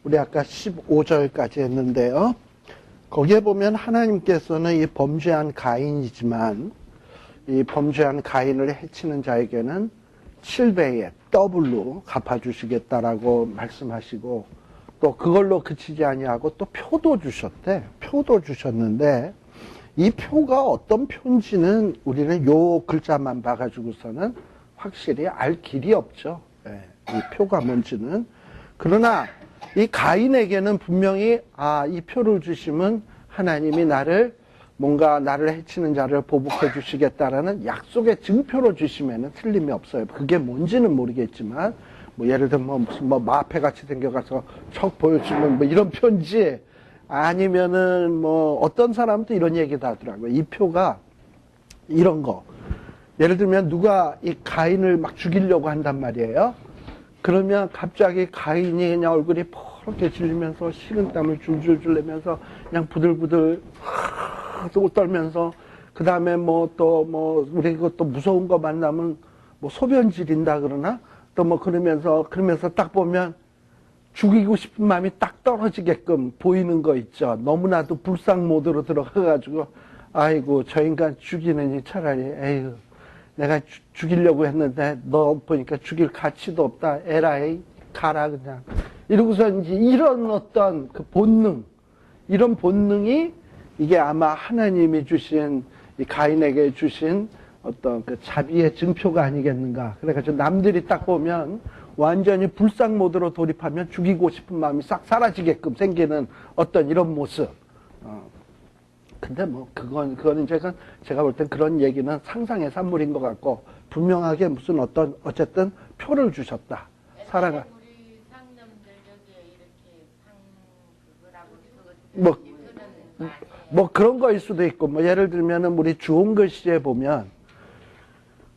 우리 아까 15절까지 했는데요. 거기에 보면 하나님께서는 이 범죄한 가인이지만 이 범죄한 가인을 해치는 자에게는 7배의 더블로 갚아주시겠다라고 말씀하시고 또 그걸로 그치지 아니하고 또 표도 주셨대. 표도 주셨는데 이 표가 어떤 표인지는 우리는 요 글자만 봐가지고서는 확실히 알 길이 없죠. 이 표가 뭔지는. 그러나 이 가인에게는 분명히 이 표를 주시면 하나님이 뭔가 나를 해치는 자를 보복해 주시겠다라는 약속의 증표로 주시면은 틀림이 없어요. 그게 뭔지는 모르겠지만 뭐 예를 들면 무슨 마패 같이 생겨가서 척 보여주면 뭐 이런 표인지 아니면은 뭐 어떤 사람도 이런 얘기도 하더라고요. 이 표가 이런 거. 예를 들면 누가 이 가인을 막 죽이려고 한단 말이에요. 그러면 갑자기 가인이 그냥 얼굴이 퍼렇게 질리면서 식은땀을 줄줄줄 내면서 그냥 부들부들 떨면서 그 다음에 우리 그것도 무서운 거 만나면 뭐 소변 지린다 그러나 또 뭐 그러면서 딱 보면 죽이고 싶은 마음이 딱 떨어지게끔 보이는 거 있죠. 너무나도 불상 모드로 들어가가지고 아이고 저 인간 죽이느니 차라리 에휴 내가 죽이려고 했는데 너 보니까 죽일 가치도 없다. 에라이 가라 그냥. 이러고서 이제 이런 어떤 그 본능, 이런 본능이 이게 아마 하나님이 주신 이 가인에게 주신 어떤 그 자비의 증표가 아니겠는가. 그래가지고 남들이 딱 보면 완전히 불상 모드로 돌입하면 죽이고 싶은 마음이 싹 사라지게끔 생기는 어떤 이런 모습. 근데 뭐 그거는 제가 볼 땐 그런 얘기는 상상의 산물인 것 같고 분명하게 무슨 어쨌든 표를 주셨다. 사랑을. 우리 상념들 여기에 이렇게 뭐 그런 거일 수도 있고 뭐 예를 들면은 우리 주홍글씨에 보면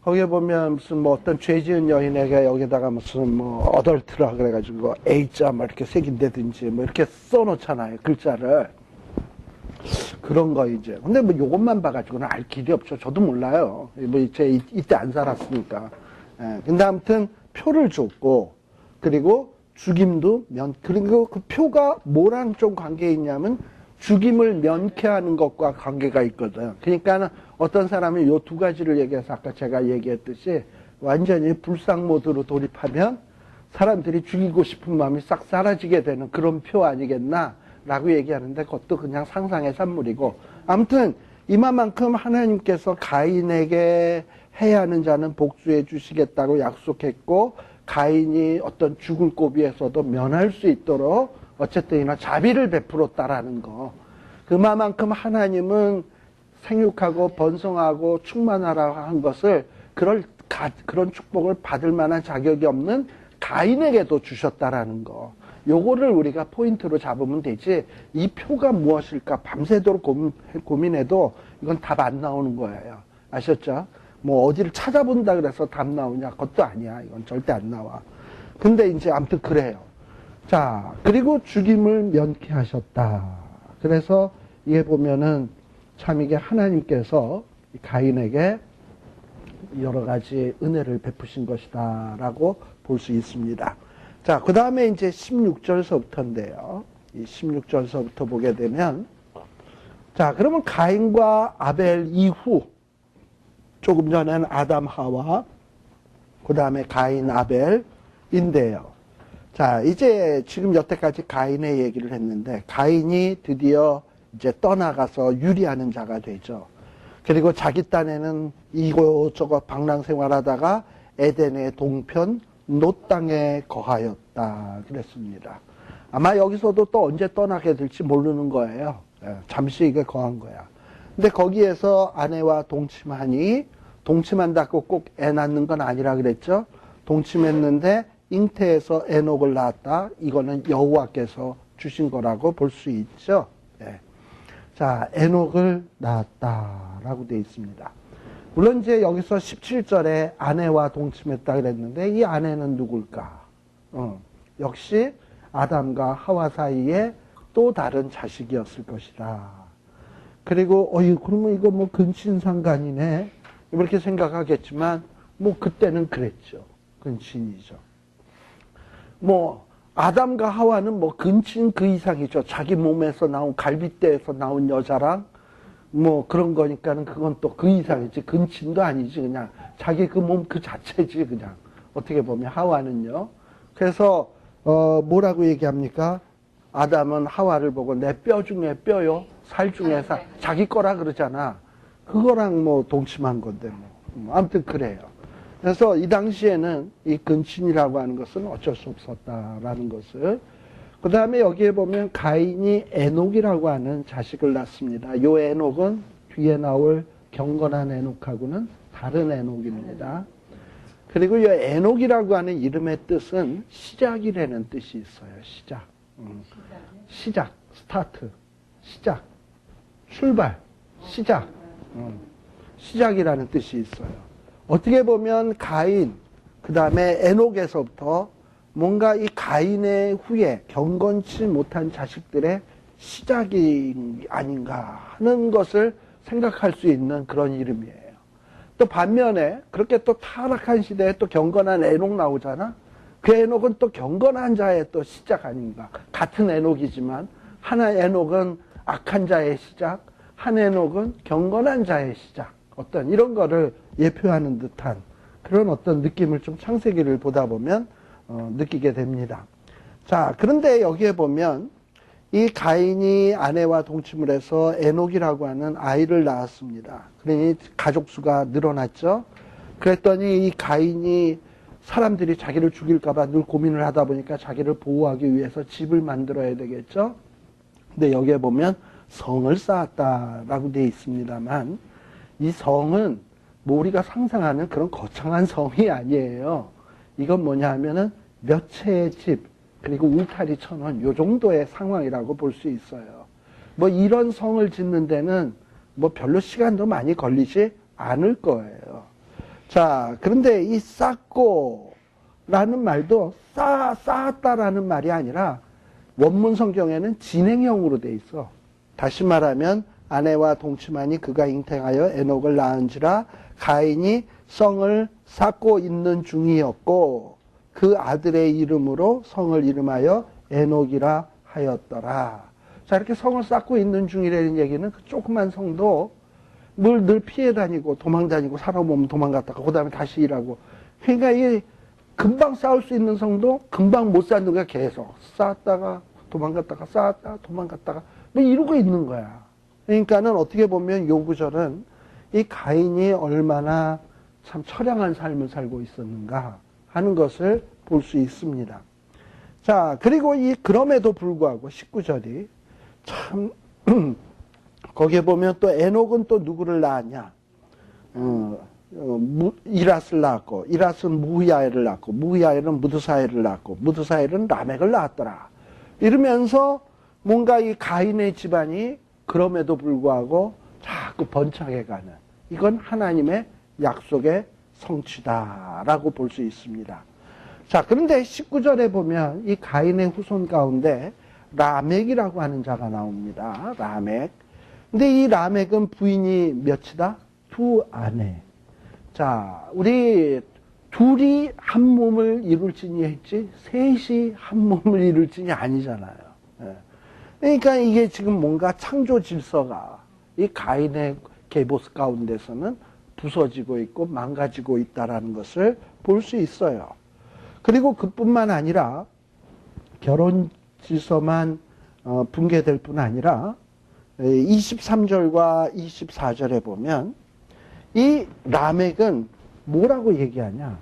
거기에 보면 무슨 뭐 어떤 죄 지은 여인에게 여기다가 무슨 뭐 어덜트라 그래가지고 A자 뭐 이렇게 새긴다든지 뭐 이렇게 써놓잖아요. 글자를. 그런 거 이제. 근데 뭐 요것만 봐가지고는 알 길이 없죠. 저도 몰라요. 뭐 이때 안 살았으니까. 근데 아무튼 표를 줬고, 그리고 죽임도 그리고 그 표가 뭐랑 좀 관계 있냐면 죽임을 면케하는 것과 관계가 있거든. 그러니까 어떤 사람이 요 두 가지를 얘기해서 아까 제가 얘기했듯이 완전히 불상 모드로 돌입하면 사람들이 죽이고 싶은 마음이 싹 사라지게 되는 그런 표 아니겠나? 라고 얘기하는데 그것도 그냥 상상의 산물이고 아무튼 이만큼 하나님께서 가인에게 해야 하는 자는 복수해 주시겠다고 약속했고 가인이 어떤 죽을 고비에서도 면할 수 있도록 어쨌든 자비를 베풀었다라는 거. 그만큼 하나님은 생육하고 번성하고 충만하라고 한 것을 그런 축복을 받을 만한 자격이 없는 가인에게도 주셨다라는 거. 요거를 우리가 포인트로 잡으면 되지 이 표가 무엇일까 밤새도록 고민해도 이건 답 안 나오는 거예요. 아셨죠? 뭐 어디를 찾아본다 그래서 답 나오냐 그것도 아니야. 이건 절대 안 나와. 근데 이제 아무튼 그래요. 자, 그리고 죽임을 면케하셨다. 그래서 이게 보면은 참 이게 하나님께서 가인에게 여러 가지 은혜를 베푸신 것이다 라고 볼 수 있습니다. 자, 그 다음에 이제 16절서부터인데요. 이 16절서부터 보게 되면, 자, 그러면 가인과 아벨 이후, 조금 전에는 아담, 하와, 그 다음에 가인, 아벨인데요. 자, 이제 지금 여태까지 가인의 얘기를 했는데, 가인이 드디어 이제 떠나가서 유리하는 자가 되죠. 그리고 자기 딴에는 이곳저곳 방랑 생활하다가 에덴의 동편, 놋 땅에 거하였다 그랬습니다. 아마 여기서도 또 언제 떠나게 될지 모르는 거예요. 잠시 이게 거한 거야. 근데 거기에서 아내와 동침하니 동침한다고 꼭 애 낳는 건 아니라 그랬죠. 동침했는데 잉태해서 에녹을 낳았다. 이거는 여호와께서 주신 거라고 볼 수 있죠. 자, 에녹을 낳았다라고 되어 있습니다. 물론 이제 여기서 17절에 아내와 동침했다 그랬는데 이 아내는 누굴까? 역시 아담과 하와 사이에 또 다른 자식이었을 것이다. 그리고 그러면 이거 뭐 근친상간이네 이렇게 생각하겠지만 뭐 그때는 그랬죠. 근친이죠. 뭐 아담과 하와는 뭐 근친 그 이상이죠. 자기 몸에서 나온 갈빗대에서 나온 여자랑 뭐 그런 거니까는 그건 또 그 이상이지. 근친도 아니지. 그냥 자기 그 몸 그 자체지. 그냥 어떻게 보면 하와는요. 그래서 뭐라고 얘기합니까? 아담은 하와를 보고 내 뼈 중에 뼈요. 살 중에 살. 자기 거라 그러잖아. 그거랑 뭐 동침한 건데 뭐. 아무튼 그래요. 그래서 이 당시에는 이 근친이라고 하는 것은 어쩔 수 없었다라는 것을. 그 다음에 여기에 보면 가인이 에녹이라고 하는 자식을 낳습니다. 요 에녹은 뒤에 나올 경건한 에녹하고는 다른 에녹입니다. 그리고 이 에녹이라고 하는 이름의 뜻은 시작이라는 뜻이 있어요. 시작. 시작. 스타트. 시작. 출발. 시작. 시작이라는 뜻이 있어요. 어떻게 보면 가인, 그 다음에 에녹에서부터 뭔가 이 가인의 후에 경건치 못한 자식들의 시작이 아닌가 하는 것을 생각할 수 있는 그런 이름이에요. 또 반면에 그렇게 또 타락한 시대에 또 경건한 에녹 나오잖아. 그 에녹은 또 경건한 자의 또 시작 아닌가. 같은 에녹이지만 하나 에녹은 악한 자의 시작, 한 에녹은 경건한 자의 시작. 어떤 이런 거를 예표하는 듯한 그런 어떤 느낌을 좀 창세기를 보다 보면 느끼게 됩니다. 자, 그런데 여기에 보면 이 가인이 아내와 동침을 해서 에녹이라고 하는 아이를 낳았습니다. 그러니 가족 수가 늘어났죠. 그랬더니 이 가인이 사람들이 자기를 죽일까봐 늘 고민을 하다 보니까 자기를 보호하기 위해서 집을 만들어야 되겠죠. 근데 여기에 보면 성을 쌓았다라고 되어 있습니다만 이 성은 뭐 우리가 상상하는 그런 거창한 성이 아니에요. 이건 뭐냐 하면은 몇 채의 집, 그리고 울타리 1,000원, 요 정도의 상황이라고 볼 수 있어요. 뭐 이런 성을 짓는 데는 뭐 별로 시간도 많이 걸리지 않을 거예요. 자, 그런데 이 쌓고라는 말도 쌓았다라는 말이 아니라 원문 성경에는 진행형으로 돼 있어. 다시 말하면 아내와 동침하니 그가 잉태하여 에녹을 낳은지라 가인이 성을 쌓고 있는 중이었고 그 아들의 이름으로 성을 이름하여 에녹이라 하였더라. 자, 이렇게 성을 쌓고 있는 중이라는 얘기는 그 조그만 성도 늘 피해 다니고 도망 다니고 살아보면 도망갔다가 그 다음에 다시 일하고. 그러니까 이 금방 쌓을 수 있는 성도 금방 못 쌓는 거야. 계속 쌓았다가 도망갔다가 쌓았다가 도망갔다가 뭐 이러고 있는 거야. 그러니까는 어떻게 보면 요 구절은 이 가인이 얼마나 참 처량한 삶을 살고 있었는가 하는 것을 볼 수 있습니다. 자, 그리고 그럼에도 불구하고 19절이 참 거기에 보면 또 에녹은 또 누구를 낳았냐? 이랏을 낳았고, 이랏은 무흐야엘을 낳았고, 무흐야엘은 무드사엘을 낳았고, 무드사엘은 라멕을 낳았더라. 이러면서 뭔가 이 가인의 집안이 그럼에도 불구하고 자꾸 번창해가는, 이건 하나님의 약속의 성취다라고 볼 수 있습니다. 자, 그런데 19절에 보면 이 가인의 후손 가운데 라멕이라고 하는 자가 나옵니다. 라멕. 근데 이 라멕은 부인이 몇이다? 두 아내. 자, 우리 둘이 한 몸을 이룰지니 했지 셋이 한 몸을 이룰지니 아니잖아요. 그러니까 이게 지금 뭔가 창조 질서가 이 가인의 계보스 가운데서는 부서지고 있고 망가지고 있다라는 것을 볼 수 있어요. 그리고 그뿐만 아니라 결혼 질서만 붕괴될 뿐 아니라 23절과 24절에 보면 이 라멕은 뭐라고 얘기하냐?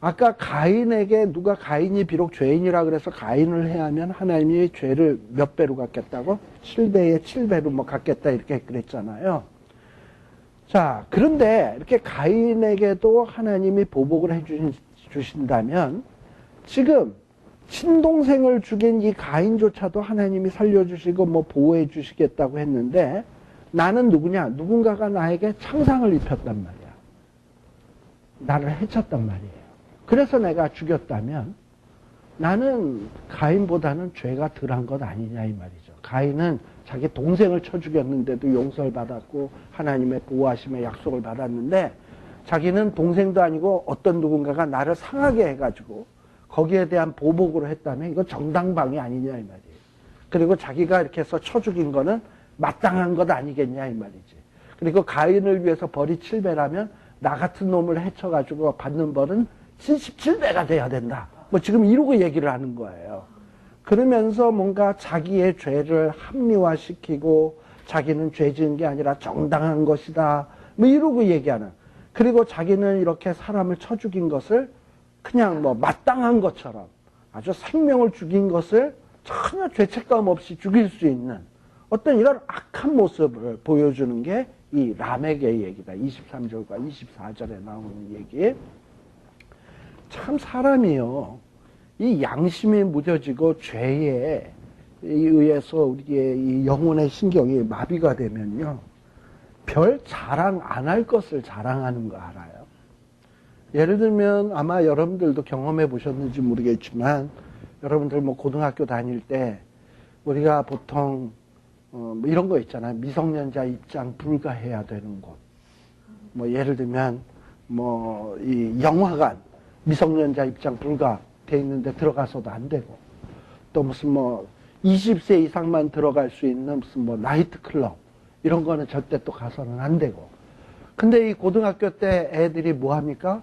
아까 가인에게 누가 가인이 비록 죄인이라 그래서 가인을 해하면 하나님이 죄를 몇 배로 갚겠다고? 7배에 7배로 뭐 갚겠다 이렇게 그랬잖아요. 자, 그런데 이렇게 가인에게도 하나님이 보복을 해주신다면 지금 친동생을 죽인 이 가인조차도 하나님이 살려주시고 뭐 보호해 주시겠다고 했는데 나는 누구냐? 누군가가 나에게 창상을 입혔단 말이야. 나를 해쳤단 말이에요. 그래서 내가 죽였다면 나는 가인보다는 죄가 덜한 것 아니냐 이 말이죠. 가인은 자기 동생을 쳐 죽였는데도 용서를 받았고 하나님의 보호하심의 약속을 받았는데 자기는 동생도 아니고 어떤 누군가가 나를 상하게 해가지고 거기에 대한 보복으로 했다면 이거 정당방위 아니냐 이 말이에요. 그리고 자기가 이렇게 해서 쳐 죽인 거는 마땅한 것 아니겠냐 이 말이지. 그리고 가인을 위해서 벌이 7배라면 나 같은 놈을 해쳐가지고 받는 벌은 77배가 돼야 된다. 뭐 지금 이러고 얘기를 하는 거예요. 그러면서 뭔가 자기의 죄를 합리화시키고 자기는 죄 지은 게 아니라 정당한 것이다. 뭐 이러고 얘기하는. 그리고 자기는 이렇게 사람을 쳐 죽인 것을 그냥 뭐 마땅한 것처럼 아주 생명을 죽인 것을 전혀 죄책감 없이 죽일 수 있는 어떤 이런 악한 모습을 보여주는 게 이 라멕의 얘기다. 23절과 24절에 나오는 얘기. 참 사람이요. 이 양심이 무뎌지고 죄에 의해서 우리의 이 영혼의 신경이 마비가 되면요. 별 자랑 안 할 것을 자랑하는 거 알아요. 예를 들면 아마 여러분들도 경험해 보셨는지 모르겠지만 여러분들 뭐 고등학교 다닐 때 우리가 보통 뭐 이런 거 있잖아요. 미성년자 입장 불가해야 되는 곳. 뭐 예를 들면 뭐 이 영화관 미성년자 입장 불가 돼 있는데 들어가서도 안 되고 또 무슨 뭐 20세 이상만 들어갈 수 있는 무슨 뭐 나이트 클럽 이런 거는 절대 또 가서는 안 되고. 근데 이 고등학교 때 애들이 뭐 합니까?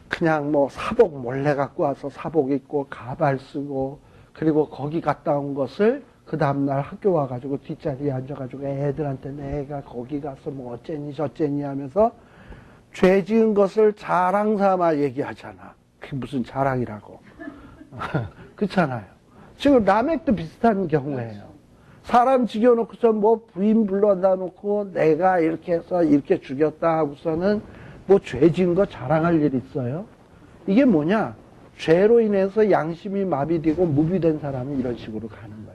그냥 뭐 사복 몰래 갖고 와서 사복 입고 가발 쓰고 그리고 거기 갔다 온 것을 그 다음날 학교 와가지고 뒷자리에 앉아가지고 애들한테 내가 거기 가서 뭐 어쨌니 저쨌니 하면서 죄 지은 것을 자랑 삼아 얘기하잖아. 그게 무슨 자랑이라고. 그렇잖아요. 지금 라멕도 비슷한 경우예요. 사람 죽여놓고서 뭐 부인 불러다 놓고 내가 이렇게 해서 이렇게 죽였다 하고서는 뭐 죄 지은 거 자랑할 일 있어요? 이게 뭐냐? 죄로 인해서 양심이 마비되고 무비된 사람은 이런 식으로 가는 거야.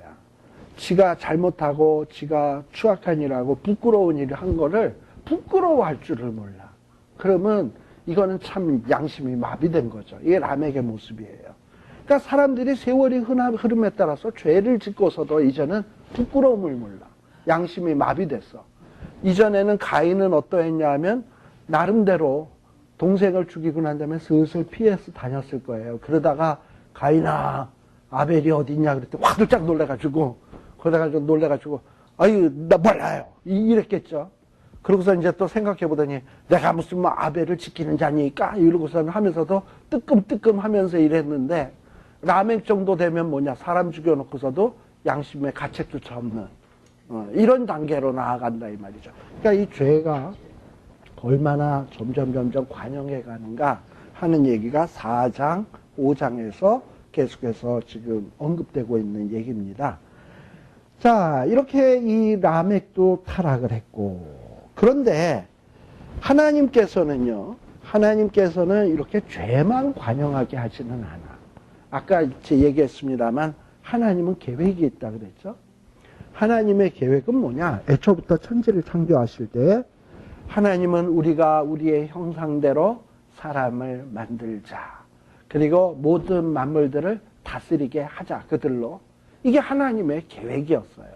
지가 잘못하고 지가 추악한 일하고 부끄러운 일을 한 거를 부끄러워할 줄을 몰라. 그러면 이거는 참 양심이 마비된 거죠. 이게 라멕의 모습이에요. 그러니까 사람들이 세월이 흐름에 따라서 죄를 짓고서도 이제는 부끄러움을 몰라. 양심이 마비됐어. 이전에는 가인은 어떠했냐 하면 나름대로 동생을 죽이고 난 다음에 슬슬 피해서 다녔을 거예요. 그러다가 가인아 아벨이 어디 있냐 그랬더니 화들짝 놀래가지고 아유 나 몰라요 이랬겠죠. 그러고서 이제 또 생각해보더니 내가 무슨 뭐 아벨을 지키는 자니까 이러고서는 하면서도 뜨끔뜨끔 하면서 이랬는데 라멕 정도 되면 뭐냐 사람 죽여놓고서도 양심의 가책조차 없는 이런 단계로 나아간다 이 말이죠. 그러니까 이 죄가 얼마나 점점 관영해 가는가 하는 얘기가 4장 5장에서 계속해서 지금 언급되고 있는 얘기입니다. 자, 이렇게 이 라멕도 타락을 했고, 그런데 하나님께서는 이렇게 죄만 관영하게 하지는 않아. 아까 제 얘기했습니다만 하나님은 계획이 있다 그랬죠. 하나님의 계획은 뭐냐? 애초부터 천지를 창조하실 때 하나님은 우리가 우리의 형상대로 사람을 만들자. 그리고 모든 만물들을 다스리게 하자. 그들로. 이게 하나님의 계획이었어요.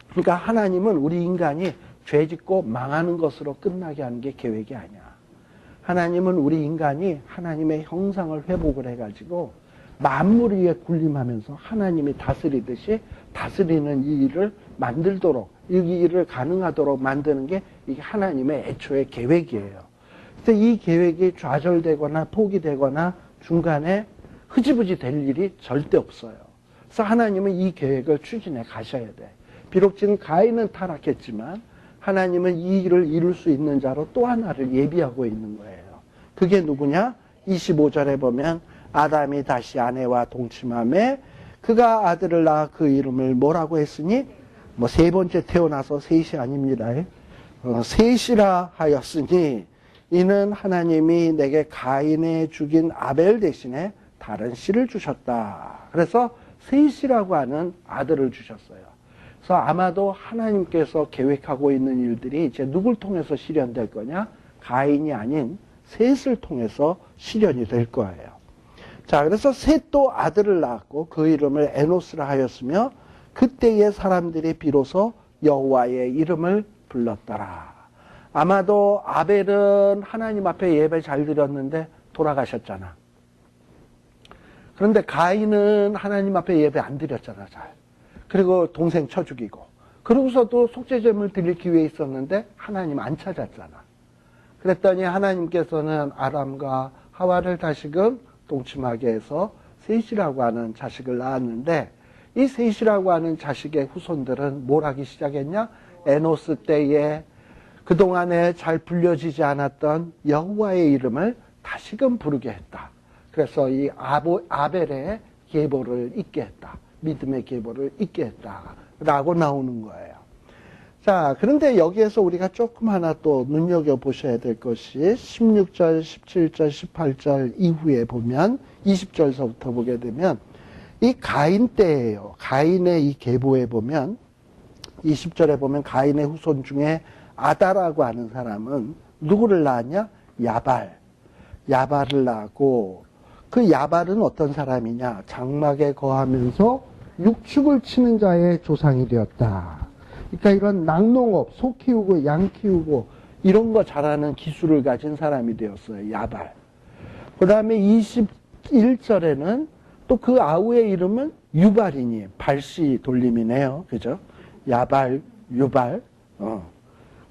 그러니까 하나님은 우리 인간이 죄 짓고 망하는 것으로 끝나게 하는 게 계획이 아니야. 하나님은 우리 인간이 하나님의 형상을 회복을 해가지고 만물 위에 군림하면서 하나님이 다스리듯이 다스리는 이 일을 만들도록, 이 일을 가능하도록 만드는 게 이게 하나님의 애초의 계획이에요. 그래서 이 계획이 좌절되거나 포기되거나 중간에 흐지부지 될 일이 절대 없어요. 그래서 하나님은 이 계획을 추진해 가셔야 돼. 비록 지금 가인은 타락했지만 하나님은 이 일을 이룰 수 있는 자로 또 하나를 예비하고 있는 거예요. 그게 누구냐? 25절에 보면 아담이 다시 아내와 동침하매 그가 아들을 낳아 그 이름을 뭐라고 했으니 뭐 세 번째 태어나서 셋이 아닙니다. 셋이라 하였으니 이는 하나님이 내게 가인에 죽인 아벨 대신에 다른 씨를 주셨다. 그래서 셋이라고 하는 아들을 주셨어요. 그래서 아마도 하나님께서 계획하고 있는 일들이 이제 누굴 통해서 실현될 거냐? 가인이 아닌 셋을 통해서 실현이 될 거예요. 자, 그래서 셋도 아들을 낳았고 그 이름을 에노스라 하였으며 그때의 사람들이 비로소 여호와의 이름을 불렀더라. 아마도 아벨은 하나님 앞에 예배 잘 드렸는데 돌아가셨잖아. 그런데 가인은 하나님 앞에 예배 안 드렸잖아, 잘. 그리고 동생 쳐 죽이고. 그러고서도 속죄제물 드릴 기회에 있었는데 하나님 안 찾았잖아. 그랬더니 하나님께서는 아담과 하와를 다시금 동침하게 해서 셋이라고 하는 자식을 낳았는데, 이 셋이라고 하는 자식의 후손들은 뭘 하기 시작했냐? 에노스 때에 그동안에 잘 불려지지 않았던 여호와의 이름을 다시금 부르게 했다. 그래서 이 아벨의 계보를 잇게 했다. 믿음의 계보를 잇게 했다. 라고 나오는 거예요. 자, 그런데 여기에서 우리가 조금 하나 또 눈여겨보셔야 될 것이 16절, 17절, 18절 이후에 보면 20절서부터 보게 되면 이 가인 때예요. 가인의 이 계보에 보면 20절에 보면 가인의 후손 중에 아다라고 하는 사람은 누구를 낳았냐? 야발을 낳고, 그 야발은 어떤 사람이냐? 장막에 거하면서 육축을 치는 자의 조상이 되었다. 그러니까 이런 낙농업, 소 키우고 양 키우고 이런 거 잘하는 기술을 가진 사람이 되었어요. 야발. 그 다음에 21절에는 또 그 아우의 이름은 유발이니, 발시 돌림이네요. 그죠? 야발, 유발.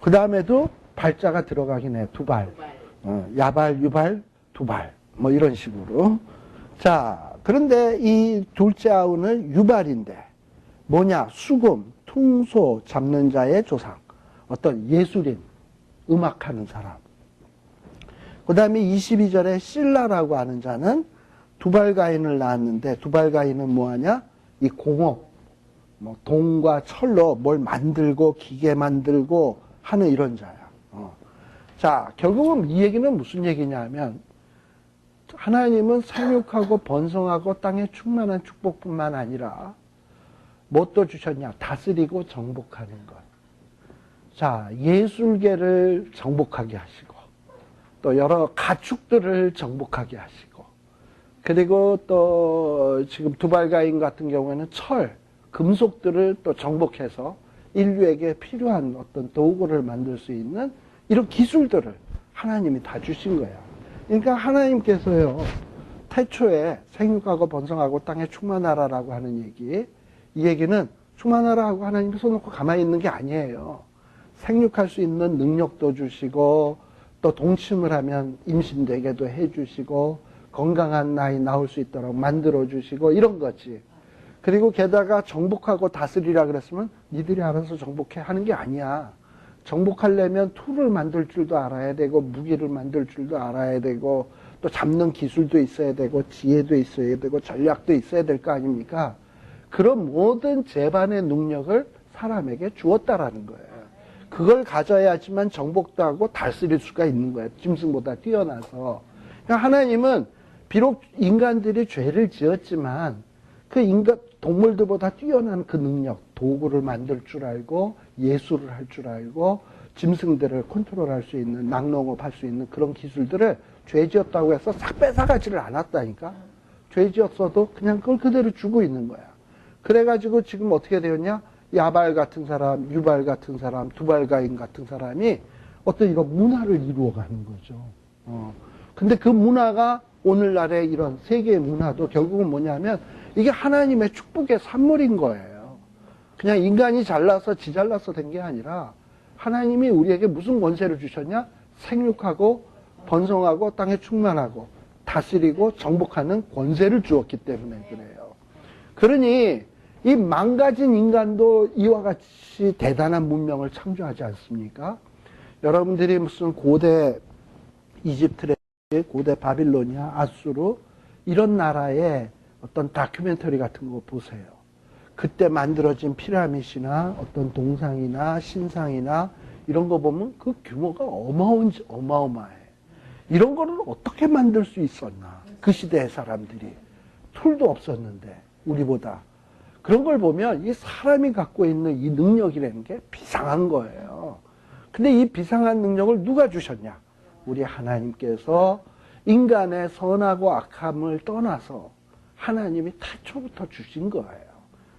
그 다음에도 발자가 들어가긴 해. 두발. 야발, 유발, 두발. 뭐 이런 식으로. 자, 그런데 이 둘째 아우는 유발인데 뭐냐? 수금, 퉁소 잡는 자의 조상. 어떤 예술인, 음악하는 사람. 그 다음에 22절에 실라라고 하는 자는 두발가인을 낳았는데, 두발가인은 뭐하냐? 이 공업, 뭐 동과 철로 뭘 만들고 기계 만들고 하는 이런 자야. 자, 결국은 이 얘기는 무슨 얘기냐면, 하나님은 생육하고 번성하고 땅에 충만한 축복뿐만 아니라 뭐 또 주셨냐? 다스리고 정복하는 것. 자, 예술계를 정복하게 하시고, 또 여러 가축들을 정복하게 하시고, 그리고 또 지금 두발가인 같은 경우에는 철, 금속들을 또 정복해서 인류에게 필요한 어떤 도구를 만들 수 있는 이런 기술들을 하나님이 다 주신 거야. 그러니까 하나님께서요, 태초에 생육하고 번성하고 땅에 충만하라라고 하는 얘기, 이 얘기는 충만하라 하고 하나님이 손놓고 가만히 있는 게 아니에요. 생육할 수 있는 능력도 주시고, 또 동침을 하면 임신되게도 해주시고, 건강한 나이 나올 수 있도록 만들어주시고, 이런 거지. 그리고 게다가 정복하고 다스리라 그랬으면 니들이 알아서 정복해 하는 게 아니야. 정복하려면 툴을 만들 줄도 알아야 되고, 무기를 만들 줄도 알아야 되고, 또 잡는 기술도 있어야 되고, 지혜도 있어야 되고, 전략도 있어야 될 거 아닙니까? 그런 모든 재반의 능력을 사람에게 주었다라는 거예요. 그걸 가져야지만 정복도 하고 다스릴 수가 있는 거예요. 짐승보다 뛰어나서. 그러니까 하나님은 비록 인간들이 죄를 지었지만 그 동물들보다 뛰어난 그 능력, 도구를 만들 줄 알고, 예술을 할 줄 알고, 짐승들을 컨트롤할 수 있는, 낙농업 할 수 있는 그런 기술들을 죄 지었다고 해서 싹 뺏어가지를 않았다니까? 죄 지었어도 그냥 그걸 그대로 주고 있는 거야. 그래가지고 지금 어떻게 되었냐? 야발 같은 사람, 유발 같은 사람, 두발가인 같은 사람이 어떤 이런 문화를 이루어가는 거죠. 근데 그 문화가 오늘날의 이런 세계의 문화도 결국은 뭐냐면 이게 하나님의 축복의 산물인 거예요. 그냥 인간이 잘나서 지 잘나서 된 게 아니라 하나님이 우리에게 무슨 권세를 주셨냐? 생육하고 번성하고 땅에 충만하고 다스리고 정복하는 권세를 주었기 때문에 그래요. 그러니 이 망가진 인간도 이와 같이 대단한 문명을 창조하지 않습니까? 여러분들이 무슨 고대 이집트래, 고대 바빌로니아, 아수르 이런 나라의 어떤 다큐멘터리 같은 거 보세요. 그때 만들어진 피라밋이나 어떤 동상이나 신상이나 이런 거 보면 그 규모가 어마어마해. 이런 거를 어떻게 만들 수 있었나? 그 시대의 사람들이. 툴도 없었는데 우리보다. 그런 걸 보면 이 사람이 갖고 있는 이 능력이라는 게 비상한 거예요. 근데 이 비상한 능력을 누가 주셨냐? 우리 하나님께서 인간의 선하고 악함을 떠나서 하나님이 태초부터 주신 거예요.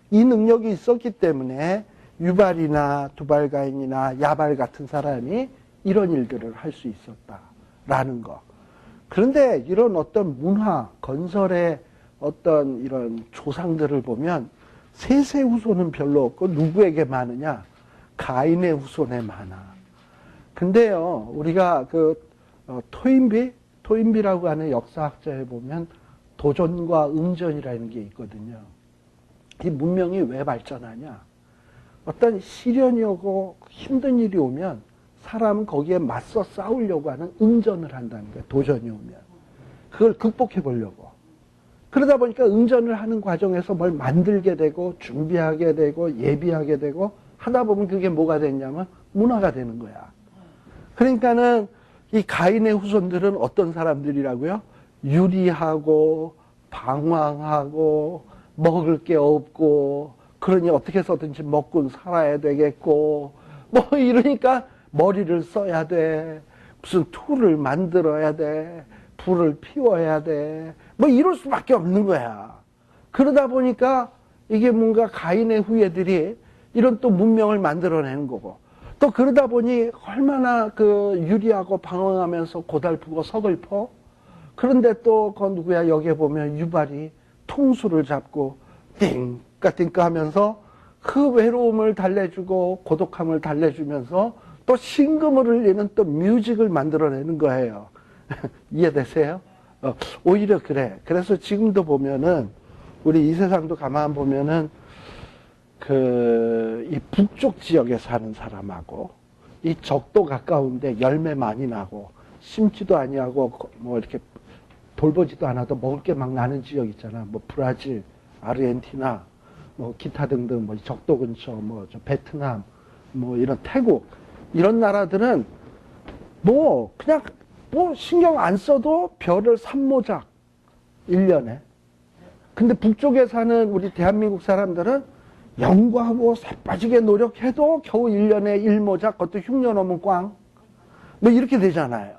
이 능력이 있었기 때문에 유발이나 두발가인이나 야발 같은 사람이 이런 일들을 할 수 있었다라는 거. 그런데 이런 어떤 문화, 건설의 어떤 이런 조상들을 보면 셋의 후손은 별로 없고 누구에게 많으냐? 가인의 후손에 많아. 근데요, 우리가 토인비라고 하는 역사학자에 보면 도전과 응전이라는 게 있거든요. 이 문명이 왜 발전하냐? 어떤 시련이 오고 힘든 일이 오면 사람은 거기에 맞서 싸우려고 하는 응전을 한다는 거예요. 도전이 오면. 그걸 극복해 보려고. 그러다 보니까 응전을 하는 과정에서 뭘 만들게 되고 준비하게 되고 예비하게 되고 하다 보면 그게 뭐가 됐냐면 문화가 되는 거야. 그러니까는 이 가인의 후손들은 어떤 사람들이라고요? 유리하고 방황하고 먹을 게 없고 그러니 어떻게 해서든지 먹고 살아야 되겠고 뭐 이러니까 머리를 써야 돼. 무슨 툴을 만들어야 돼. 불을 피워야 돼. 뭐 이럴 수밖에 없는 거야. 그러다 보니까 이게 뭔가 가인의 후예들이 이런 또 문명을 만들어내는 거고 또 그러다 보니 얼마나 유리하고 방황하면서 고달프고 서글퍼. 그런데 또 그 누구야 여기에 보면 유발이 통수를 잡고 띵까띵까 하면서 그 외로움을 달래주고 고독함을 달래주면서 또 신금을 흘리는 또 뮤직을 만들어내는 거예요. 이해되세요? 오히려 그래. 그래서 지금도 보면은 우리 이 세상도 가만 보면은 이 북쪽 지역에 사는 사람하고 이 적도 가까운데 열매 많이 나고 심지도 아니하고 뭐 이렇게 돌보지도 않아도 먹을 게 막 나는 지역 있잖아. 뭐 브라질, 아르헨티나, 뭐 기타 등등 뭐 적도 근처, 뭐 저 베트남, 뭐 이런 태국 이런 나라들은 뭐 그냥 뭐 신경 안 써도 별을 3모작 1년에. 근데 북쪽에 사는 우리 대한민국 사람들은 연구하고 새빠지게 노력해도 겨우 1년에 1모작, 그것도 흉년 오면 꽝. 뭐 이렇게 되잖아요.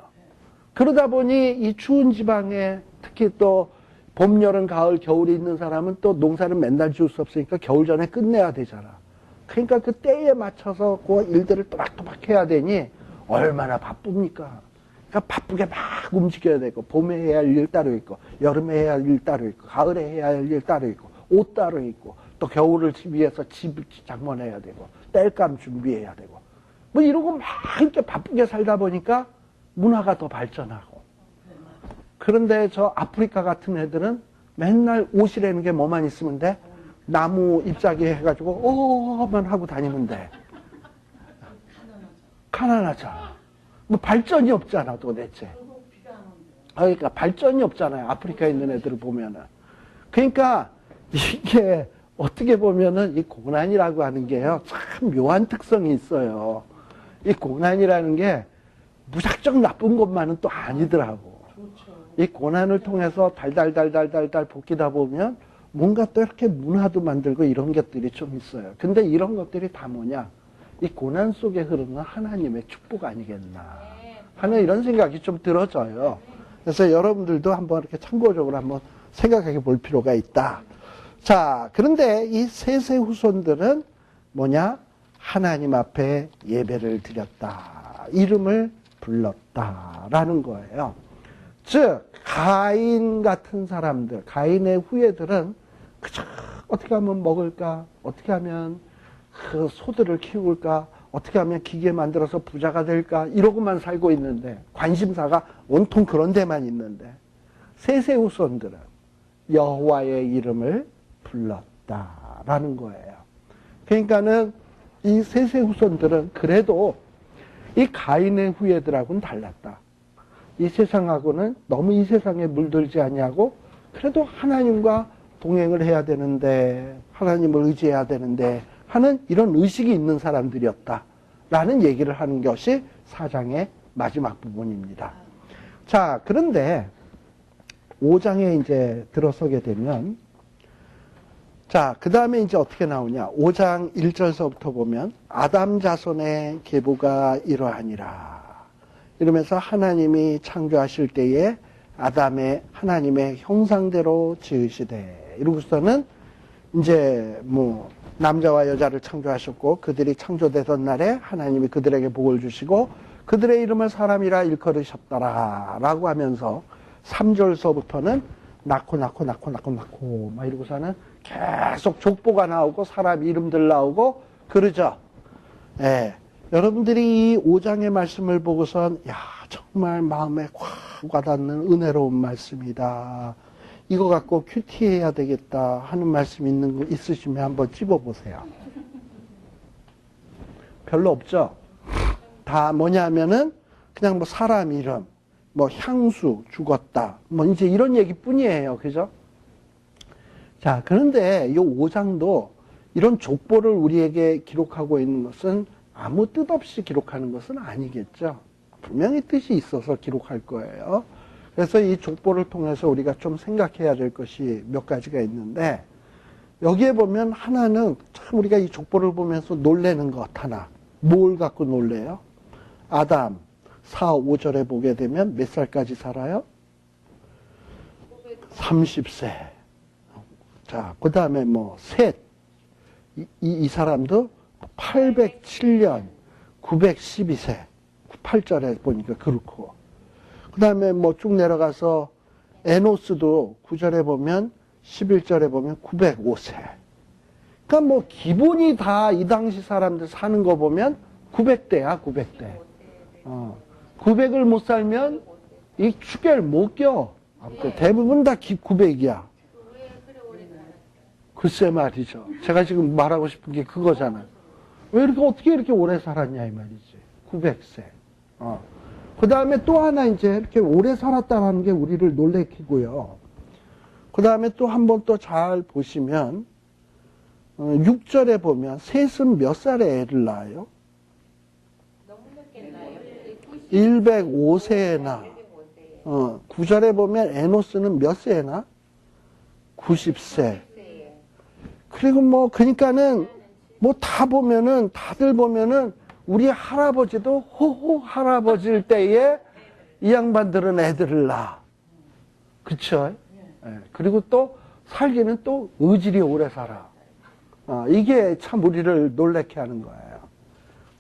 그러다 보니 이 추운 지방에 특히 또 봄, 여름, 가을, 겨울이 있는 사람은 또 농사를 맨날 지을 수 없으니까 겨울 전에 끝내야 되잖아. 그러니까 그 때에 맞춰서 그 일들을 또박또박 해야 되니 얼마나 바쁩니까? 그러니까 바쁘게 막 움직여야 되고 봄에 해야 할 일 따로 있고 여름에 해야 할 일 따로 있고 가을에 해야 할 일 따로 있고 옷 따로 있고 또 겨울을 위해서 집 장만해야 되고 땔감 준비해야 되고 뭐 이러고 막 이렇게 바쁘게 살다 보니까 문화가 더 발전하고 그런데 저 아프리카 같은 애들은 맨날 옷이라는 게 뭐만 있으면 돼? 나무 잎사귀 해가지고 만 하고 다니면 돼. 가난하죠. 뭐 발전이 없잖아 도대체. 그러니까 발전이 없잖아요. 아프리카에 있는 애들을 보면은. 그러니까 이게 어떻게 보면은 이 고난이라고 하는 게요 참 묘한 특성이 있어요. 이 고난이라는 게 무작정 나쁜 것만은 또 아니더라고. 이 고난을 통해서 달달달달달달 볶이다 보면 뭔가 또 이렇게 문화도 만들고 이런 것들이 좀 있어요. 근데 이런 것들이 다 뭐냐? 이 고난 속에 흐르는 하나님의 축복 아니겠나 하는 이런 생각이 좀 들어져요. 그래서 여러분들도 한번 이렇게 참고적으로 한번 생각해 볼 필요가 있다. 자, 그런데 이 셋의 후손들은 뭐냐? 하나님 앞에 예배를 드렸다. 이름을 불렀다라는 거예요. 즉, 가인 같은 사람들, 가인의 후예들은 그저 어떻게 하면 먹을까? 어떻게 하면 그 소들을 키울까? 어떻게 하면 기계 만들어서 부자가 될까? 이러고만 살고 있는데, 관심사가 온통 그런 데만 있는데, 셋의 후손들은 여호와의 이름을 불렀다라는 거예요. 그러니까는 이 셋의 후손들은 그래도 이 가인의 후예들하고는 달랐다. 이 세상하고는 너무 이 세상에 물들지 아니하고 그래도 하나님과 동행을 해야 되는데 하나님을 의지해야 되는데 하는 이런 의식이 있는 사람들이었다라는 얘기를 하는 것이 4장의 마지막 부분입니다. 자, 그런데 5장에 이제 들어서게 되면 자, 그 다음에 이제 어떻게 나오냐. 5장 1절서부터 보면 아담 자손의 계보가 이러하니라. 이러면서 하나님이 창조하실 때에 아담의 하나님의 형상대로 지으시되 이러고서는 이제 뭐 남자와 여자를 창조하셨고 그들이 창조되던 날에 하나님이 그들에게 복을 주시고 그들의 이름을 사람이라 일컬으셨더라 라고 하면서 3절서부터는 낳고 막 이러고서는 계속 족보가 나오고 사람 이름들 나오고 그러죠. 예. 여러분들이 이 5장의 말씀을 보고선 야 정말 마음에 확 와닿는 은혜로운 말씀이다. 이거 갖고 큐티 해야 되겠다 하는 말씀 있는 거 있으시면 한번 찝어보세요. 별로 없죠? 다 뭐냐면은 그냥 뭐 사람 이름, 뭐 향수 죽었다. 뭐 이제 이런 얘기 뿐이에요. 그죠? 자, 그런데 이 5장도 이런 족보를 우리에게 기록하고 있는 것은 아무 뜻 없이 기록하는 것은 아니겠죠. 분명히 뜻이 있어서 기록할 거예요. 그래서 이 족보를 통해서 우리가 좀 생각해야 될 것이 몇 가지가 있는데 여기에 보면 하나는 참 우리가 이 족보를 보면서 놀래는 것 하나. 뭘 갖고 놀래요? 아담 4, 5절에 보게 되면 몇 살까지 살아요? 30세. 자, 그 다음에 뭐 셋. 이 사람도 807년 912세. 8절에 보니까 그렇고. 그 다음에 뭐 쭉 내려가서 에노스도 9절에 보면 11절에 보면 905세. 그러니까 뭐 기본이 다 이 당시 사람들 사는 거 보면 900대야 900대. 900을 못 살면 이 축계를 못 껴. 대부분 다 900이야. 글쎄 말이죠. 제가 지금 말하고 싶은 게 그거잖아요. 왜 이렇게 어떻게 이렇게 오래 살았냐 이 말이지. 900세. 그 다음에 또 하나 이제 이렇게 오래 살았다는 게 우리를 놀래키고요. 그 다음에 또 한 번 또 잘 보시면 6절에 보면 셋은 몇 살에 애를 낳아요? 105세에 낳아. 9절에 보면 에노스는 몇 세에 낳아? 90세. 그리고 뭐 그러니까는 뭐 다 보면은 다들 보면은 우리 할아버지도 호호 할아버지일 때에 이 양반들은 애들을 낳아. 그쵸? 그리고 또 살기는 또 의질이 오래 살아. 이게 참 우리를 놀래게 하는 거예요.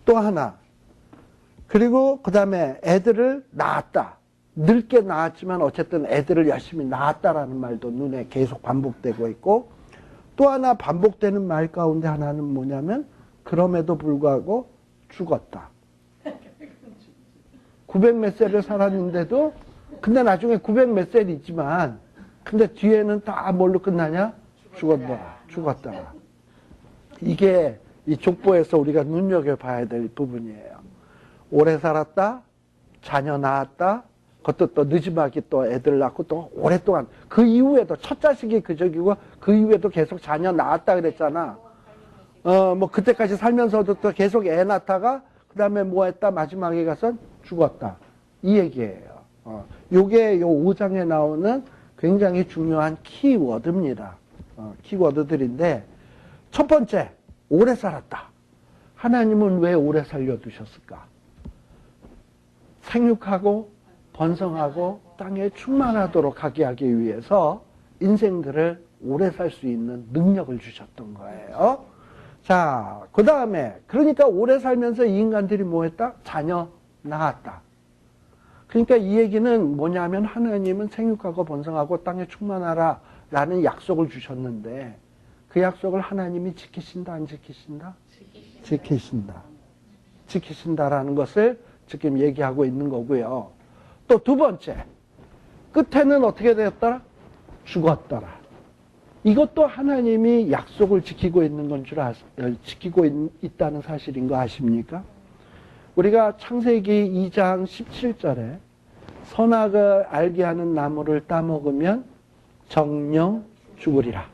또 하나. 그리고 그 다음에 애들을 낳았다. 늙게 낳았지만 어쨌든 애들을 열심히 낳았다라는 말도 눈에 계속 반복되고 있고 또 하나 반복되는 말 가운데 하나는 뭐냐면 그럼에도 불구하고 죽었다. 900 몇 세를 살았는데도 근데 나중에 900 몇 세이지만 근데 뒤에는 다 뭘로 끝나냐? 죽었다. 이게 이 족보에서 우리가 눈여겨봐야 될 부분이에요. 오래 살았다, 자녀 낳았다, 그것도 또 늦지막이 또 애들 낳고 또 오랫동안 그 이후에도 첫 자식이 그 적이고 그 이후에도 계속 자녀 낳았다 그랬잖아. 뭐 그때까지 살면서도 또 계속 애 낳다가 그 다음에 뭐 했다 마지막에 가서 죽었다. 이 얘기예요. 요게 요 5장에 나오는 굉장히 중요한 키워드입니다. 키워드들인데 첫 번째, 오래 살았다. 하나님은 왜 오래 살려두셨을까? 생육하고 번성하고 땅에 충만하도록 하게 하기 위해서 인생들을 오래 살 수 있는 능력을 주셨던 거예요. 자, 그 다음에 그러니까 오래 살면서 이 인간들이 뭐 했다? 자녀 낳았다. 그러니까 이 얘기는 뭐냐면 하나님은 생육하고 번성하고 땅에 충만하라 라는 약속을 주셨는데 그 약속을 하나님이 지키신다 안 지키신다? 지키신다. 지키신다라는 것을 지금 얘기하고 있는 거고요. 또 두 번째, 끝에는 어떻게 되었더라? 죽었더라. 이것도 하나님이 약속을 지키고 있는 건 지키고 있다는 사실인 거 아십니까? 우리가 창세기 2장 17절에 선악을 알게 하는 나무를 따먹으면 정령 죽으리라.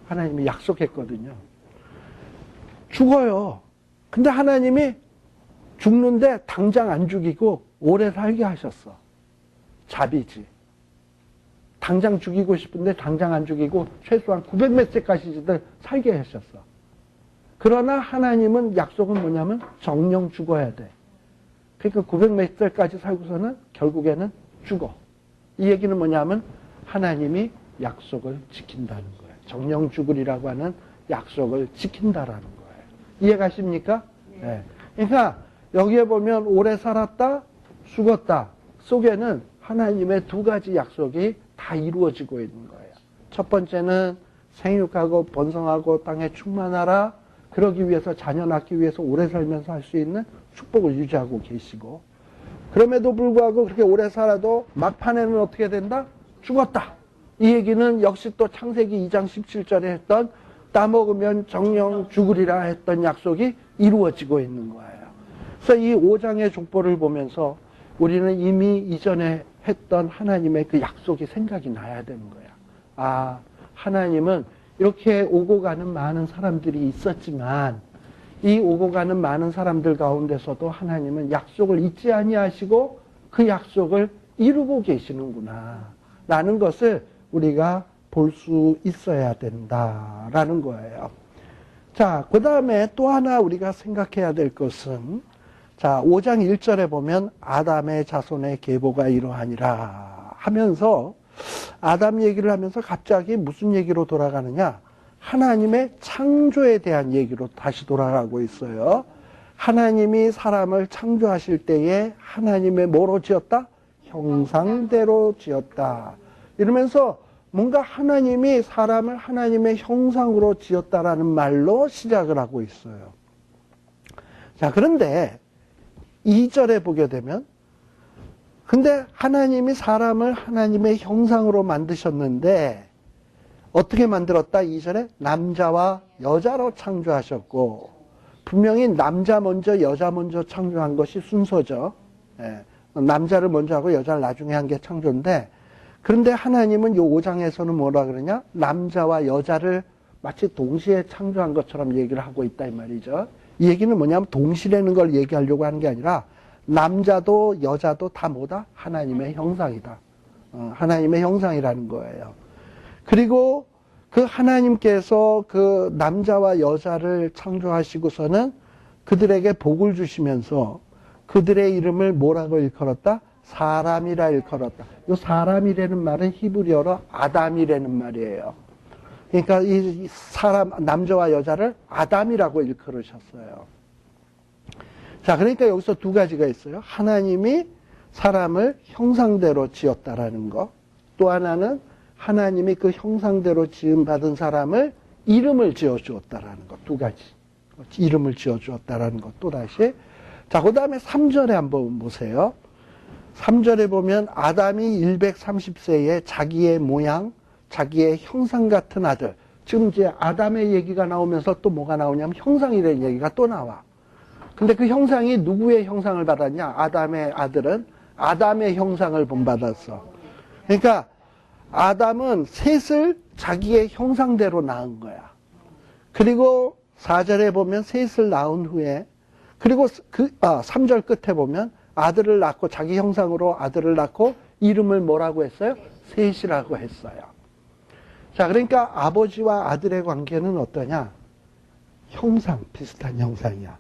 하나님이 약속했거든요. 죽어요. 근데 하나님이 죽는데 당장 안 죽이고 오래 살게 하셨어. 자비지. 당장 죽이고 싶은데 당장 안 죽이고 최소한 900 몇 세까지들 살게 하셨어. 그러나 하나님은 약속은 뭐냐면 정령 죽어야 돼. 그러니까 900 몇 세까지 살고서는 결국에는 죽어. 이 얘기는 뭐냐면 하나님이 약속을 지킨다는 거예요. 정령 죽으리라고 하는 약속을 지킨다라는 거예요. 이해가십니까? 네. 그러니까 여기에 보면 오래 살았다, 죽었다 속에는 하나님의 두 가지 약속이 다 이루어지고 있는 거예요. 첫 번째는 생육하고 번성하고 땅에 충만하라. 그러기 위해서 자녀 낳기 위해서 오래 살면서 할 수 있는 축복을 유지하고 계시고, 그럼에도 불구하고 그렇게 오래 살아도 막판에는 어떻게 된다? 죽었다. 이 얘기는 역시 또 창세기 2장 17절에 했던 따먹으면 정령 죽으리라 했던 약속이 이루어지고 있는 거예요. 그래서 이 5장의 족보를 보면서 우리는 이미 이전에 했던 하나님의 그 약속이 생각이 나야 되는 거야. 아, 하나님은 이렇게 오고 가는 많은 사람들이 있었지만 이 오고 가는 많은 사람들 가운데서도 하나님은 약속을 잊지 아니하시고 그 약속을 이루고 계시는구나 라는 것을 우리가 볼 수 있어야 된다라는 거예요. 자, 그 다음에 또 하나 우리가 생각해야 될 것은, 자, 5장 1절에 보면 아담의 자손의 계보가 이러하니라 하면서 아담 얘기를 하면서 갑자기 무슨 얘기로 돌아가느냐? 하나님의 창조에 대한 얘기로 다시 돌아가고 있어요. 하나님이 사람을 창조하실 때에 하나님의 뭐로 지었다? 형상대로 지었다. 이러면서 뭔가 하나님이 사람을 하나님의 형상으로 지었다라는 말로 시작을 하고 있어요. 자, 그런데 2절에 보게 되면, 근데 하나님이 사람을 하나님의 형상으로 만드셨는데 어떻게 만들었다? 2절에 남자와 여자로 창조하셨고, 분명히 남자 먼저 여자 먼저 창조한 것이 순서죠. 예, 남자를 먼저 하고 여자를 나중에 한 게 창조인데, 그런데 하나님은 이 5장에서는 뭐라 그러냐? 남자와 여자를 마치 동시에 창조한 것처럼 얘기를 하고 있다 이 말이죠. 이 얘기는 뭐냐면 동시라는 걸 얘기하려고 하는 게 아니라 남자도 여자도 다 뭐다? 하나님의 형상이다. 하나님의 형상이라는 거예요. 그리고 그 하나님께서 그 남자와 여자를 창조하시고서는 그들에게 복을 주시면서 그들의 이름을 뭐라고 일컬었다? 사람이라 일컬었다. 이 사람이라는 말은 히브리어로 아담이라는 말이에요. 그러니까 이 사람, 남자와 여자를 아담이라고 일컬으셨어요. 자, 그러니까 여기서 두 가지가 있어요. 하나님이 사람을 형상대로 지었다라는 거. 또 하나는 하나님이 그 형상대로 지음받은 사람을 이름을 지어주었다라는 것. 두 가지. 이름을 지어주었다라는 것. 또다시. 자, 그 다음에 3절에 한번 보세요. 3절에 보면 아담이 130세에 자기의 모양, 자기의 형상 같은 아들. 지금 이제 아담의 얘기가 나오면서 또 뭐가 나오냐면 형상이라는 얘기가 또 나와. 근데 그 형상이 누구의 형상을 받았냐? 아담의 아들은 아담의 형상을 본받았어. 그러니까 아담은 셋을 자기의 형상대로 낳은 거야. 그리고 4절에 보면 셋을 낳은 후에, 그리고 3절 끝에 보면 아들을 낳고 자기 형상으로 아들을 낳고 이름을 뭐라고 했어요? 셋이라고 했어요. 자, 그러니까 아버지와 아들의 관계는 어떠냐? 형상, 비슷한 형상이야.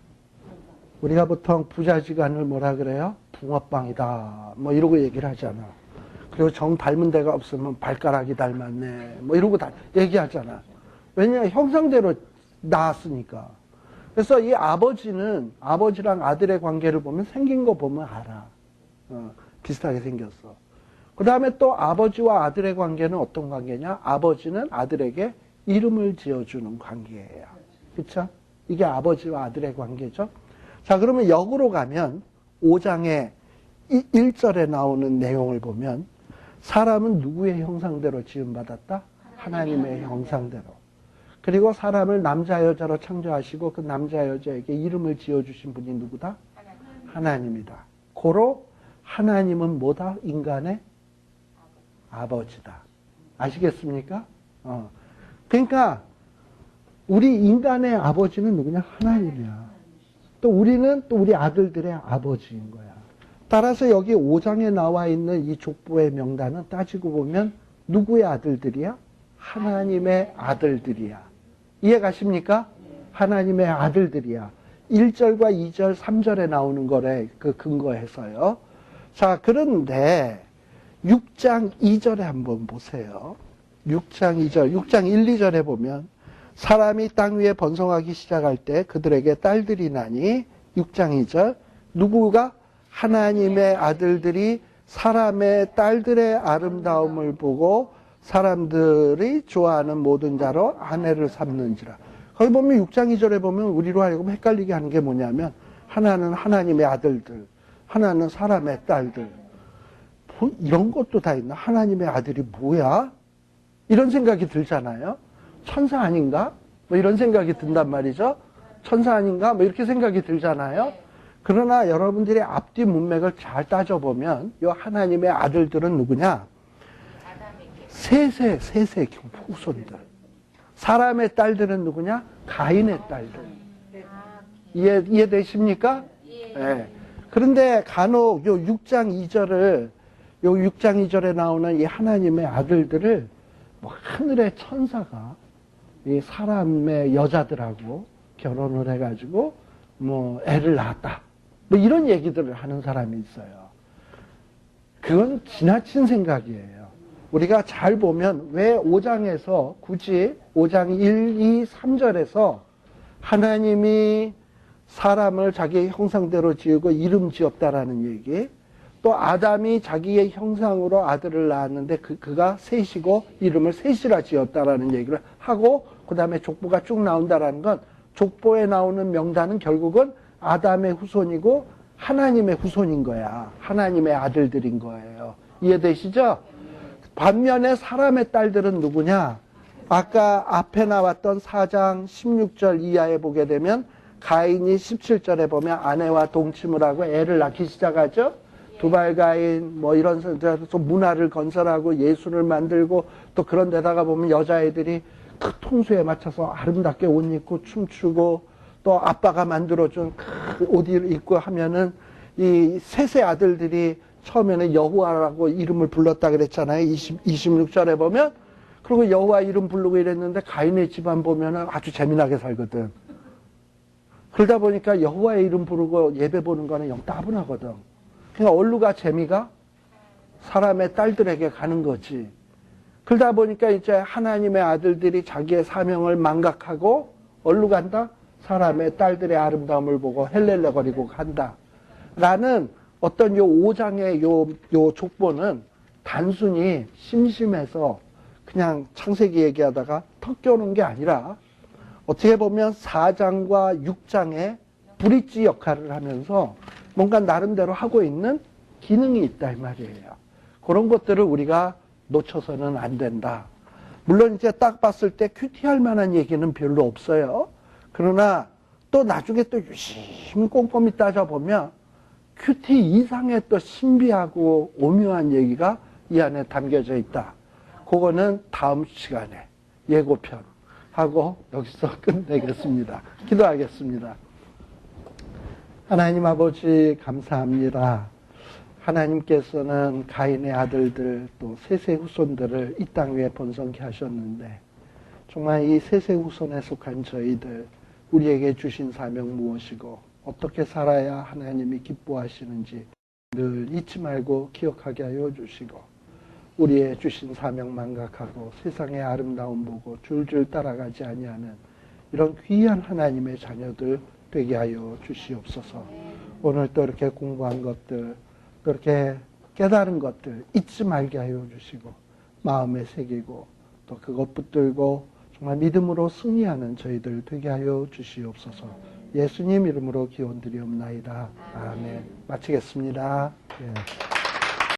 우리가 보통 부자지간을 뭐라 그래요? 붕어빵이다. 뭐 이러고 얘기를 하잖아. 그리고 정 닮은 데가 없으면 발가락이 닮았네. 뭐 이러고 다 얘기하잖아. 왜냐하면 형상대로 낳았으니까. 그래서 이 아버지는 아버지랑 아들의 관계를 보면 생긴 거 보면 알아. 비슷하게 생겼어. 그 다음에 또 아버지와 아들의 관계는 어떤 관계냐? 아버지는 아들에게 이름을 지어주는 관계예요. 그쵸? 이게 아버지와 아들의 관계죠. 자, 그러면 역으로 가면 5장의 1절에 나오는 내용을 보면 사람은 누구의 형상대로 지음받았다? 하나님의 형상대로. 그리고 사람을 남자 여자로 창조하시고 그 남자 여자에게 이름을 지어주신 분이 누구다? 하나님이다. 고로 하나님은 뭐다? 인간의 아버지다. 아시겠습니까? 그러니까 우리 인간의 아버지는 누구냐? 하나님이야. 또 우리는 또 우리 아들들의 아버지인 거야. 따라서 여기 5장에 나와 있는 이 족보의 명단은 따지고 보면 누구의 아들들이야? 하나님의 아들들이야. 이해가십니까? 하나님의 아들들이야. 1절과 2절, 3절에 나오는 거래, 그 근거해서요. 자, 그런데 6장 2절에 한번 보세요. 6장 2절, 6장 1, 2절에 보면 사람이 땅 위에 번성하기 시작할 때 그들에게 딸들이 나니 6장 2절 누구가? 하나님의 아들들이 사람의 딸들의 아름다움을 보고 사람들이 좋아하는 모든 자로 아내를 삼는지라. 거기 보면 6장 2절에 보면 우리로 하여금 헷갈리게 하는 게 뭐냐면 하나는 하나님의 아들들, 하나는 사람의 딸들. 뭐 이런 것도 다 있나? 하나님의 아들이 뭐야? 이런 생각이 들잖아요. 천사 아닌가? 뭐 이런 생각이 든단 말이죠. 천사 아닌가? 뭐 이렇게 생각이 들잖아요. 그러나 여러분들이 앞뒤 문맥을 잘 따져보면 이 하나님의 아들들은 누구냐? 셋의 후손들. 사람의 딸들은 누구냐? 가인의 딸들. 이해되십니까? 예. 그런데 간혹 요 6장 2절에 나오는 이 하나님의 아들들을 뭐 하늘의 천사가 이 사람의 여자들하고 결혼을 해가지고 뭐 애를 낳았다. 뭐 이런 얘기들을 하는 사람이 있어요. 그건 지나친 생각이에요. 우리가 잘 보면 왜 5장에서 굳이 5장 1, 2, 3절에서 하나님이 사람을 자기의 형상대로 지으고 이름 지었다라는 얘기, 또 아담이 자기의 형상으로 아들을 낳았는데 그가 셋이고 이름을 셋이라 지었다라는 얘기를 하고 그 다음에 족보가 쭉 나온다라는 건 족보에 나오는 명단은 결국은 아담의 후손이고 하나님의 후손인 거야. 하나님의 아들들인 거예요. 이해되시죠? 반면에 사람의 딸들은 누구냐? 아까 앞에 나왔던 4장 16절 이하에 보게 되면 가인이 17절에 보면 아내와 동침을 하고 애를 낳기 시작하죠. 두발가인 뭐 이런 또 문화를 건설하고 예술을 만들고 또 그런 데다가 보면 여자애들이 그 통수에 맞춰서 아름답게 옷 입고 춤추고 또 아빠가 만들어준 그 옷 입고 하면은 이 셋의 아들들이 처음에는 여호와라고 이름을 불렀다 그랬잖아요. 26절에 보면. 그리고 여호와 이름 부르고 이랬는데 가인의 집안 보면은 아주 재미나게 살거든. 그러다 보니까 여호와의 이름 부르고 예배 보는 거는 영 따분하거든. 그러니까 얼루가 재미가 사람의 딸들에게 가는 거지. 그러다 보니까 이제 하나님의 아들들이 자기의 사명을 망각하고 얼루 간다? 사람의 딸들의 아름다움을 보고 헬렐레거리고 간다. 라는 어떤 요 5장의 요 족보는 단순히 심심해서 그냥 창세기 얘기하다가 턱 껴놓은 게 아니라 어떻게 보면 4장과 6장의 브릿지 역할을 하면서 뭔가 나름대로 하고 있는 기능이 있다 이 말이에요. 그런 것들을 우리가 놓쳐서는 안 된다. 물론 이제 딱 봤을 때 큐티할 만한 얘기는 별로 없어요. 그러나 또 나중에 또 유심 꼼꼼히 따져보면 큐티 이상의 또 신비하고 오묘한 얘기가 이 안에 담겨져 있다. 그거는 다음 시간에 예고편 하고 여기서 끝내겠습니다. 기도하겠습니다. 하나님 아버지 감사합니다. 하나님께서는 가인의 아들들 또 셋의 후손들을 이 땅 위에 번성케 하셨는데 정말 이 셋의 후손에 속한 저희들 우리에게 주신 사명 무엇이고 어떻게 살아야 하나님이 기뻐하시는지 늘 잊지 말고 기억하게 하여 주시고 우리의 주신 사명 망각하고 세상의 아름다움 보고 줄줄 따라가지 아니하는 이런 귀한 하나님의 자녀들 되게 하여 주시옵소서. 오늘 또 이렇게 공부한 것들 또 이렇게 깨달은 것들 잊지 말게 하여 주시고 마음에 새기고 또 그것 붙들고 정말 믿음으로 승리하는 저희들 되게 하여 주시옵소서. 예수님 이름으로 기원드리옵나이다. 아멘. 마치겠습니다. 예.